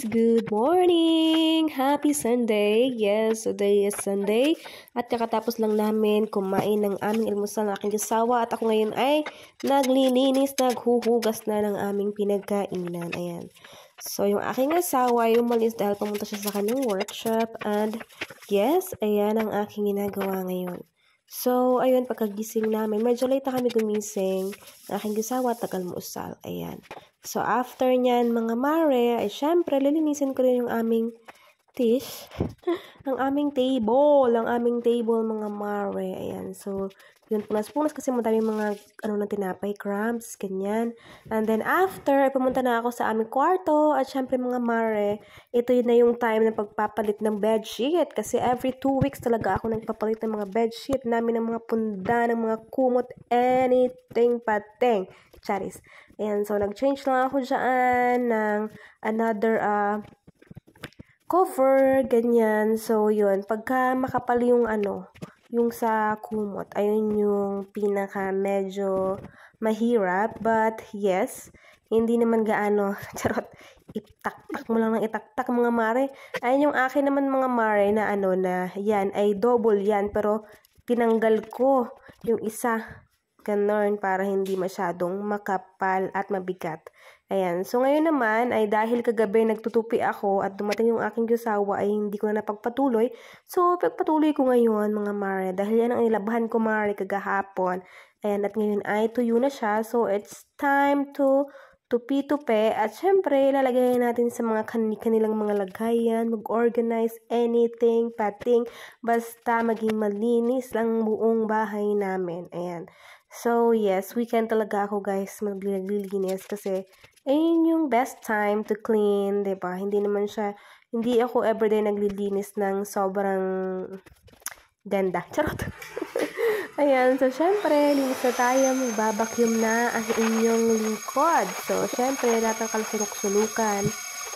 good morning! Happy Sunday! Yes, today is Sunday at kakatapos lang namin kumain ng aming almusal ng aking asawa at ako ngayon ay naglilinis, naghuhugas na ng aming pinagkainan. Ayan. So, yung aking asawa ay umalis dahil pumunta siya sa kanyang workshop and yes, ayan ang aking ginagawa ngayon. So, ayun, pagkagising namin, medyo late na kami gumising ng aking asawa at tagalmusal. Ayan. So, after nyan, mga mare, ay syempre, lilinisin ko rin yung aming dish, ang aming table, mga mare. Ayan. So, yun, punas-punas kasi madami mga, ng tinapay, crumbs, ganyan. And then, after, pumunta na ako sa aming kwarto, at syempre, mga mare, ito yun na yung time na pagpapalit ng bedsheet. Kasi every 2 weeks talaga ako nagpapalit ng mga bedsheet namin, ng mga punda, ng mga kumot, anything pateng. Charis. Ayan, so nag-change lang ako dyan ng another cover, ganyan. So, yun. Pagka makapal yung yung sa kumot, ayun yung pinaka medyo mahirap. But, yes, hindi naman gaano, charot, itaktak mo lang ng itaktak mga mare. Ayun yung akin naman mga mare na na yan, ay double yan. Pero, tinanggal ko yung isa. Ganon, para hindi masyadong makapal at mabigat. Ayan. So, ngayon naman, ay dahil kagabi nagtutupi ako at dumating yung aking asawa ay hindi ko na napagpatuloy. So, pagpatuloy ko ngayon, mga mare. Dahil yan ang nilabahan ko, mare, kagahapon. Ayan, at ngayon ay tuyo na siya. So, it's time to tupi-tupi. At syempre, ilalagay natin sa mga kanilang mga lagayan, mag-organize anything, pating, basta maging malinis lang buong bahay namin. Ayan. So, yes, weekend talaga ako, guys, maglilinis kasi ayun yung best time to clean, diba? Hindi ako everyday naglilinis ng sobrang ganda. Charot! Ayan, so, syempre, linis na tayo, magbabacuum na ang inyong lingkod. So, syempre, lahat ng kalusulok-sulukan,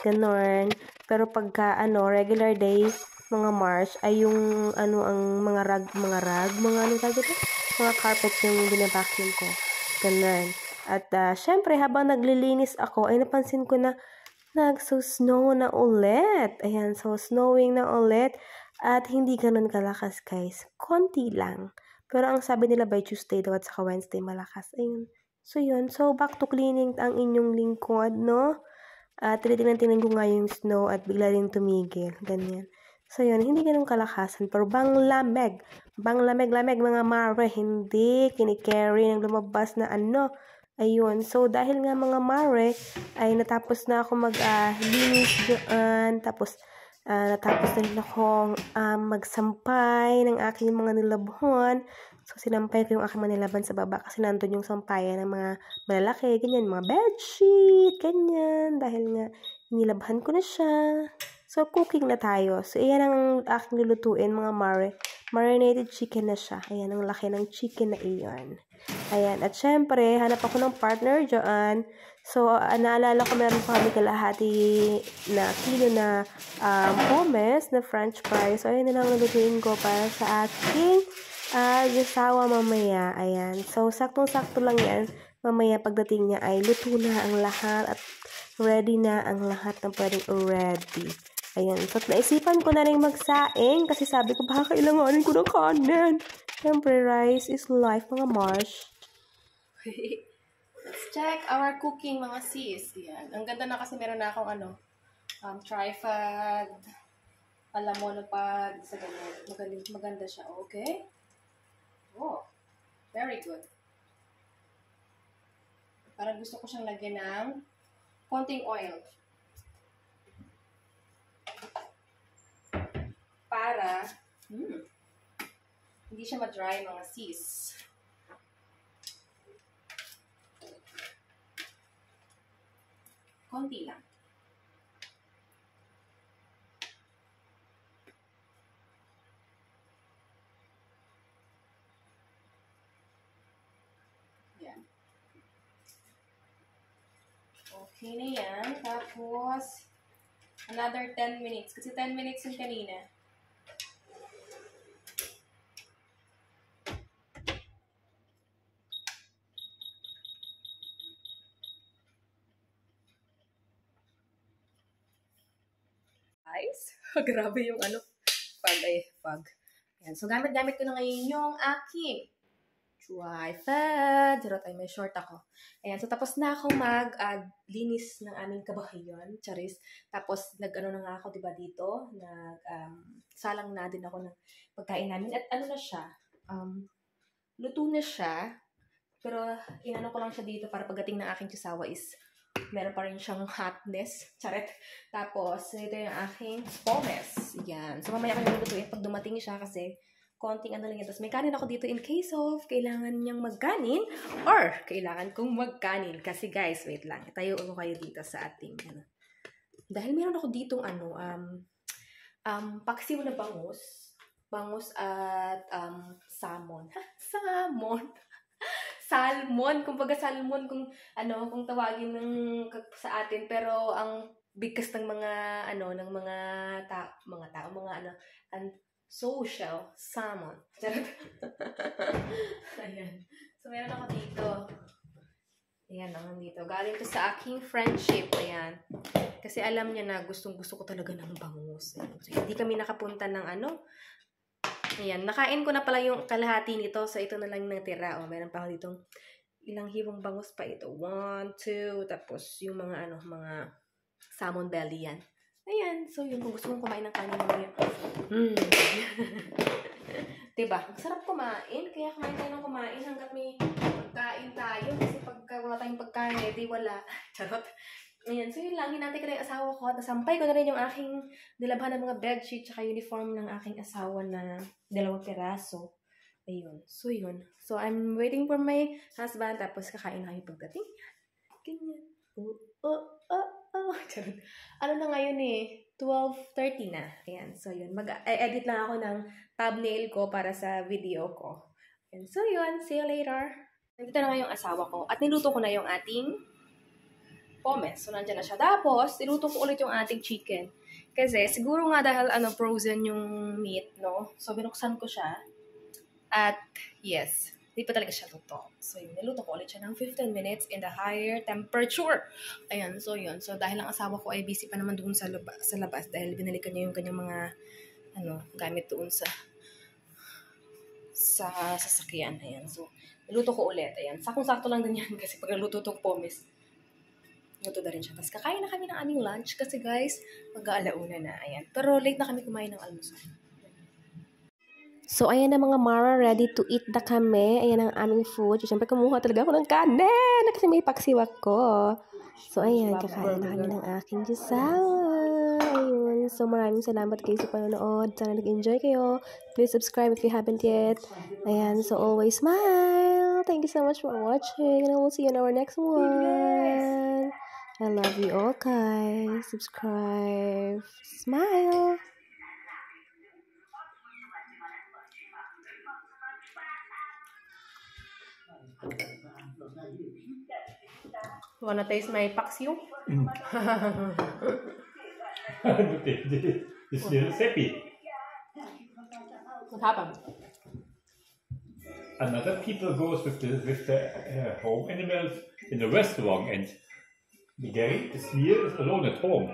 ganon. Pero pagka, regular day, mga March, ay yung, ang mga mga carpet yung binabacuum ko. Ganun. At, syempre, habang naglilinis ako, ay napansin ko na nagso-snow na ulit. Ayan, so, snowing na ulit. At hindi ganun kalakas, guys. Konti lang. Pero ang sabi nila by Tuesday daw at saka Wednesday malakas. Ayun. So, yun. So, back to cleaning ang inyong lingkod, no? At tinitingnan ko nga yung snow at bigla rin tumigil. Ganyan. So, yun, hindi ganun kalakasan. Pero banglameg mga mare, hindi kinikerry ng lumabas na Ayun. So, dahil nga mga mare, ay natapos na ako linis doon. Tapos, natapos na rin akong magsampay ng aking mga nilabhon. So, sinampay ko yung aking mga nilaban sa baba kasi nandun yung sampayan ng mga malalaki, ganyan, mga bedsheet, ganyan. Dahil nga, nilabhan ko na siya. So, cooking na tayo. So, iyan ang aking lulutuin, mga mare. Marinated chicken na siya. Ayan, ang laki ng chicken na iyon. Ayan. At syempre, hanap ako ng partner dyan. So, naalala ko meron pa kami kalahati na kilo na pommes na french fries. So, ayan na lang lulutuin ko para sa aking asawa mamaya. Ayan. So, saktong-sakto lang yan. Mamaya pagdating niya ay luto na ang lahat at ready na ang lahat ng pwedeng ready. Ayan. So, naisipan ko na rin magsaing kasi sabi ko, baka kailanganin ko ng kanin. Siyempre, rice is life, mga Marsh. Let's check our cooking, mga sis. Yan. Ang ganda na kasi meron na akong tripod, monopod, sa ganyan. Maganda siya, okay? Oh, very good. Parang gusto ko siyang lagyan ng konting oil. Para hindi siya ma-dry, mga sis. Konti lang. Yan. Okay na yan. Tapos, another 10 minutes. Kasi 10 minutes yung kanina. Grabe yung ano, fog. Ayan. So, gamit-gamit ko na ngayon yung aking tripod. Charot, ay may short ako. Ayan. So, tapos na ako linis ng aming kabahayan. Charis. Tapos, nag-ano na nga ako, diba, dito? Salang na din ako ng pagkain namin. At ano na siya? Luto na siya. Pero, inano ko lang siya dito para pagdating ng aking chisawa is meron pa rin siyang hotness. Charet. Tapos, ito yung aking pommes. Yan. So, mamaya ko yung lutuin pag dumating siya kasi konting ano lang yan. Tapos, may kanin ako dito in case of kailangan niyang magkanin or kailangan kong magkanin. Kasi, guys, wait lang. Itayo ko kayo dito sa ating, ano. Dahil meron ako ditong, paksiw na bangus. Bangus at, salmon. Salmon! Salmon, kumbaga salmon kung tawagin sa atin, pero ang bigkas ng mga social salmon. Ayan. So meron ako dito. Ayan naman dito. Galing to sa aking friendship. Ayan. Kasi alam niya na gustong-gusto ko talaga ng bangus. Ayan. So, hindi kami nakapunta ng Ayan, nakain ko na pala yung kalahati nito. So, ito na lang natira. Meron pa ako ditong ilang hiwang bangus pa ito. 1, 2, tapos yung mga salmon belly yan. Ayan, so yun. Kung gusto mong kumain ng kanin mamaya. Diba? Masarap kumain. Kaya kumain tayo ng kumain hanggat may pagkain tayo. Kasi pagka wala tayong pagkain, di wala. Charot. Ayan, so yun lang, hinantay ko na yung asawa ko. Nasampay ko na rin yung aking nilabhan ng mga bedsheet tsaka uniform ng aking asawa na 2 piraso. Ayun, so yun. So I'm waiting for my husband, tapos kakain na kayo pagdating. Ganyan. Ano na ngayon 12:30 na. Ayan, so yun. Mag-edit lang ako ng thumbnail ko para sa video ko. And so yun, see you later. Nandito na nga yung asawa ko. At niluto ko na yung ating pommes. So, nandiyan na siya. Tapos, niluto ko ulit yung ating chicken. Kasi, siguro nga dahil frozen yung meat, no? So, binuksan ko siya. At, yes, hindi pa talaga siya luto. So, yun, niluto ko ulit siya ng 15 minutes in the higher temperature. Ayan, so yun. So, dahil ang asawa ko ay busy pa naman doon sa labas dahil binalikan niya yung kanyang mga, gamit doon sa sasakyan. Ayan, so, niluto ko ulit. Ayan, sakong-sakto lang din yan kasi pag naluto itong pommes, luto na rin siya. Tapos kakain na kami ng aming lunch kasi guys, mag-aalauna na. Ayan. Pero late na kami kumain ng almusal. So, ayan na mga Mara, ready to eat na kami. Ayan ang aming food. Siyempre, kumuha talaga ako ng kanin kasi may paksiw ako. So, ayan, kakain na kami ng aking gisawa. Ayun. So, maraming salamat kayo sa panonood. Sana nag-enjoy kayo. Please subscribe if you haven't yet. Ayan, so always smile. Thank you so much for watching. And I will see you in our next one. I love you all, guys. Subscribe. Smile. Wanna taste my paksiw? This little sippy. What happened? Another people goes with the home animals in the restaurant, and Miguel is here alone at home.